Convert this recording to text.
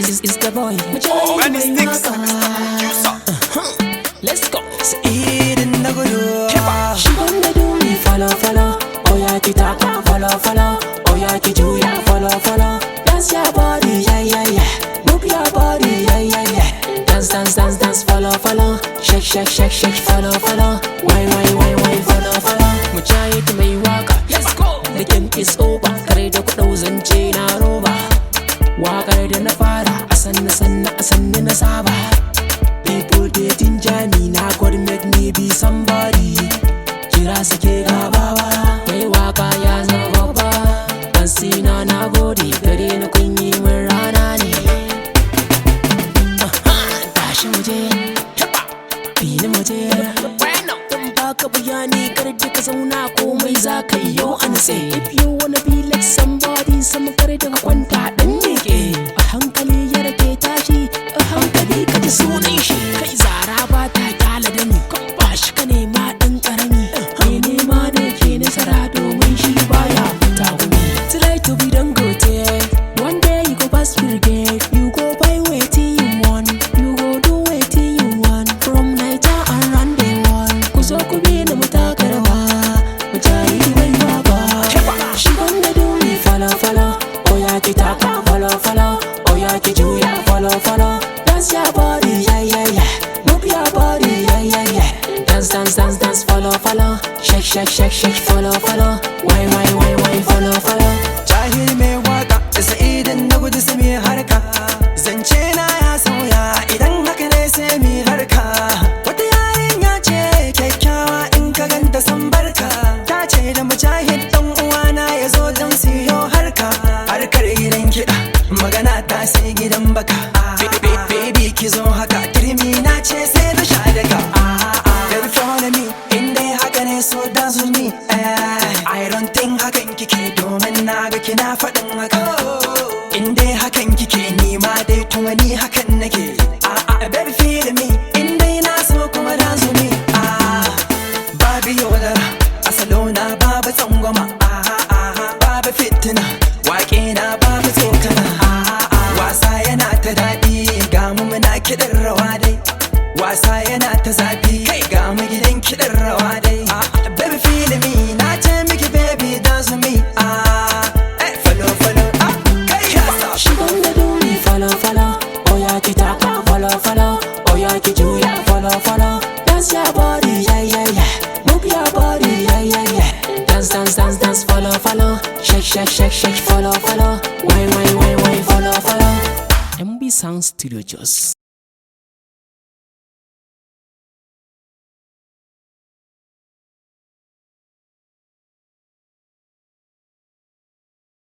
is the boy. When it sticks, Let's go. Sa'id na gulo. She gonna do me follow. Oh yeah, ki taka follow. Oh yeah, ki juya follow. Dance your body, yeah. Move your body, yeah. Dance, follow. Shake, follow. Why, follow. Mujahid mai waka. Let's go. The game is over. Kare da kuɗau zance na roba. Waƙar da na fara a sanni na saba. People dating Johnny na God make me be somebody. Jira suke gabawa. Mai waka ya zama babba. Dansina na gode gare ni kun yi min rana ne. Tashi muje, fili muje. Don baka bayani kar da ka zauna komai za ka yi yau an say. If you wanna be like somebody, sama kar da ka kwanta dan neke. A hankali ya rake tashi, a hankali ka ji sunan shi. Kai zara ba ta kyala da ni, ba shi ka nema dan karami. Mai nema ne ke nasara domin shi baya fita gumi. Try to be Dangote, one day you go pass brigade. You go buy wetin you want, you go do wetin you want. From Naija and run the one. Ku zo ku bi ni mu taka rawa, Mujahid mai waka. She gonna do me follow. Oh yeah, ki taka follow. Oh yeah, ki juya follow. Dance your body, yeah. Move your body, yeah. Dance, follow. Shake, follow. Why, follow. Jahil mai waka da Sa'id na gudu sai mai harka. Zance na ya sauya idan haka ne sai mai harka. Wata yarinya ce kyakkyawa in ka ganta san barka. Ta ce da Mujahid dan uwana ya zo don siyo harka. Harkar gidan kiɗa magana ta sai gidan baka. Baby ki zo haka turmi na ce sai da sha daga. Baby follow me in dai haka ne so dance with me. I don't think hakan kike domin na ga kina faɗin haka. In dai hakan kike ni ma dai kuma ni hakan nake. Baby feel me in dai na so kuma dance with me. Babu yaudara a salona babu tsangwama. Babu fitina waƙe na babu tsokana. Wasa yana ta daɗi ga mu muna kiɗan rawa dai. Wasa yana ta zafi kai ga mu gidan kiɗan rawa dai. Baby feel me na ce miki baby dance with me. Follow kai yasa. She gonna do me follow. Oh yeah, ki taka follow. Oh yeah, ki juya follow. Dance your body, yeah. Move your body, yeah. Dance, follow. Shake, follow. Why, follow. MB Sound Studio Just.